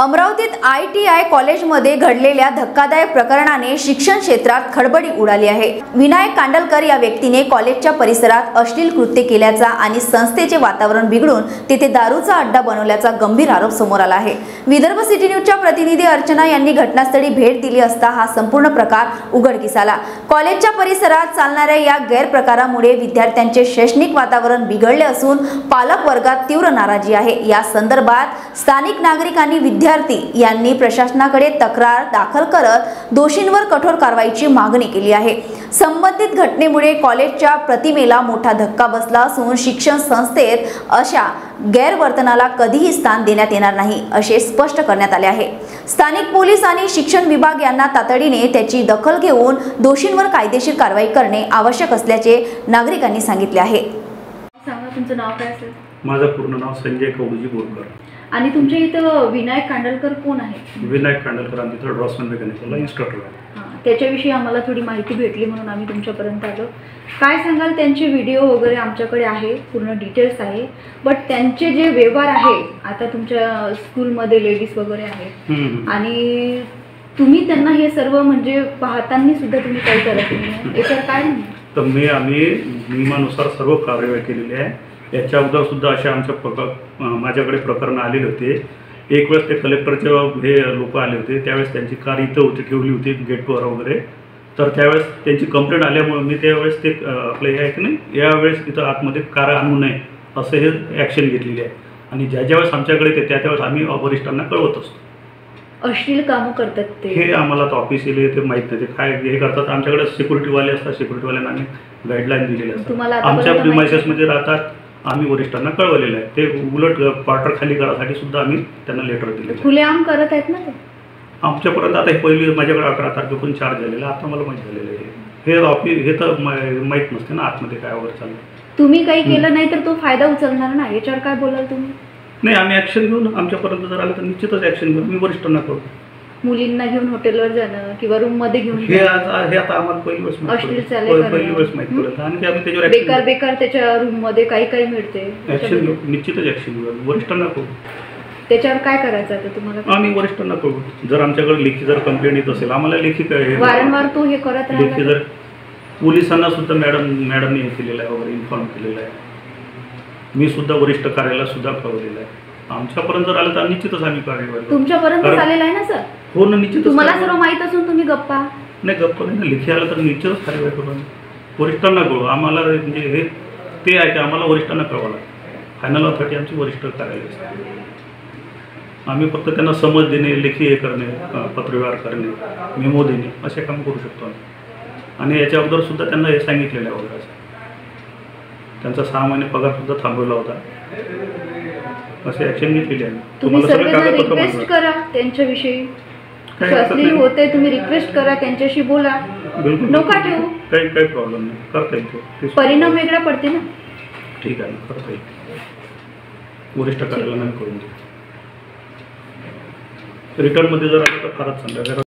अमरावतीत ITI कॉलेजमध्ये घडलेल्या धक्कादायक प्रकरणाने शिक्षण क्षेत्रात खळबळी उडाली आहे। विनायक कांडलकर या व्यक्तीने कॉलेजच्या परिसरात अश्लील कृत्य केल्याचा आणि संस्थेचे वातावरण बिघडून तिथे दारूचा अड्डा बनवल्याचा गंभीर आरोप समोर आला आहे। विदर्भ सिटी न्यूजच्या प्रतिनिधी अर्चना यांनी घटनास्थळी भेट दिली असता हा संपूर्ण प्रकार उघडकीस आला। कॉलेजच्या परिसरात चालणाऱ्या या गैरप्रकारामुळे विद्यार्थ्यांचे शैक्षणिक वातावरण बिघडले असून पालक वर्गात तीव्र नाराजी आहे। या संदर्भात स्थानिक नागरिकांनी विद्यार्थी यांनी प्रशासनाकडे तक्रार दाखल करत दोषींवर कठोर कारवाईची मागणी केली आहे। संबंधित घटनेमुळे कॉलेजच्या प्रतिमेला मोठा धक्का बसला असून शिक्षण संस्थेत अशा गैरवर्तनाला कधीही स्थान देण्यात येणार नाही असे स्पष्ट करण्यात आले आहे। स्थानिक पोलीस आणि शिक्षण विभाग यांना तातडीने त्याची दखल घेऊन दोषींवर कायदेशीर कारवाई करणे आवश्यक असल्याचे नागरिकांनी सांगितले आहे। सांगा तुमचं नाव काय असेल? माझं पूर्ण नाव संजय कवडूजी बोरकर। आणि तुमच्या इथं विनायक कांडलकर कोण आहे? विनायक कांडलकर आणि तिथं ड्रॉसमॅन मेकॅनिकलला इन्स्ट्रक्टर आहे। त्याच्याविषयी आम्हाला थोडी माहिती भेटली म्हणून आम्ही तुमच्यापर्यंत आलो। काय सांगाल? त्यांचे व्हिडिओ वगैरे आमच्याकडे आहे, पूर्ण डिटेल्स आहे, बट त्यांचे जे व्यवहार आहे, आता तुमच्या स्कूलमध्ये लेडीज वगैरे आहेत आणि तुम्ही त्यांना हे सर्व म्हणजे पाहताना सुद्धा तुम्ही काही करत नाही, याच्यावर काय नाही? तर आम्ही नियमानुसार सर्व कार्यवाही केलेली आहे। याच्या अगोदर सुद्धा अशा आमच्या माझ्याकडे प्रकरण आलेले होते। एक वेळेस ते कलेक्टरचे हे लोक आले होते, त्यावेळेस त्यांची कार इथं होती, ठेवली होती गेटवर वगैरे। तर त्यावेळेस त्यांची कंप्लेंट आल्यामुळे मी त्यावेळेस ते आपलं हे आहे की नाही, यावेळेस तिथं आतमध्ये कार आणू नये असं हे ॲक्शन घेतलेली आहे। आणि ज्यावेळेस आमच्याकडे ते त्यावेळेस आम्ही वरिष्ठांना कळवत असतो। अश्लील कामं करतात ते, हे आम्हाला तर ऑफिशियली ते माहीत नाही, ते काय हे करतात। आमच्याकडे सिक्युरिटीवाले असतात, सिक्युरिटीवाल्यांना आम्ही गाईडलाईन दिलेली असतात, आमच्या प्रिमायसेसमध्ये राहतात। आम्ही वरिष्ठांना कळवलेलं आहे, ते उलट क्वार्टर खाली करायसाठी सुद्धा आम्ही त्यांना लेटर दिले। खुलेआम करत आहेत ना ते आमच्यापर्यंत। आता हे पहिली माझ्याकडे 11 तारखेपासून चार्ज झालेला, आता मला माहीत झालेलं आहे। हे ऑफिस हे तर माहीत नसते ना आतमध्ये काय वगैरे चाललं। तुम्ही काही केलं नाही तर तो फायदा उचलणार ना, याच्यावर काय बोलाल तुम्ही? नाही, आम्ही ॲक्शन घेऊन आमच्यापर्यंत जर आलं तर निश्चितच ॲक्शन घेऊन मी वरिष्ठांना कळवू। मुलींना घेऊन हॉटेलवर जाणं किंवा रूम मध्ये घेऊन हे आता आम्हाला पहिली वेळेस माहिती पडलं आणि आम्ही त्याच्यावर बेकार त्याच्या रूम मध्ये काही मिळते, ॲक्शन घेऊ, निश्चितच ॲक्शन घेऊ, वरिष्ठांना कळवू। त्याच्यावर काय करायचं आता तुम्हाला? आम्ही वरिष्ठांना कळवू। जर आमच्याकडे लेखी जर कंप्लेंट येत असेल, आम्हाला लेखी काय वारंवार तो हे करत राहिला, लेखी जर पोलिसांना सुद्धा मॅडमने हे केलेलं आहे वगैरे, इन्फॉर्म केलेलं आहे। मी सुद्धा वरिष्ठ कार्यालयाला सुद्धा कळवलेलं आहे। आमच्यापर्यंत जर आलं तर निश्चितच आम्ही कार्यवाही करू। तुमच्यापर्यंत आलेलं आहे ना सर? हो ना, निश्चितच। तुम्हाला सर्व माहित असून तुम्ही गप्पा नाही, गप्पा नाही ना, लेखी आलं तर निश्चितच कार्यवाही करू। वरिष्ठांना कळवू। आम्हाला म्हणजे हे ते आहे की आम्हाला वरिष्ठांना कळवावं लागतं। फायनल अथॉरिटी आमची वरिष्ठ कार्यालय असते। आम्ही फक्त त्यांना समज देणे, लेखी हे करणे, पत्रव्यवहार करणे, मेमो देणे असे काम करू शकतो आम्ही। आणि याच्या अगोदर सुद्धा त्यांना हे सांगितलेलं आहे वगैरे। त्यांचा 6 महिने पगार सुद्धा थांबवला होता, असे ॲक्शन घेतलेली आहे। तुम्ही सगळ्यांना रिक्वेस्ट करा त्यांच्याविषयी, अश्लील होते तुम्ही रिक्वेस्ट करा, त्यांच्याशी बोला, नका ठेवू। काही प्रॉब्लेम नाही, करता येईल। परिणाम वेगळा पडते ना। ठीक आहे, करता येईल, वरिष्ठ कार्यालयाने करून देऊ। रिटर्नमध्ये जर आलं तर फारच चांगलं,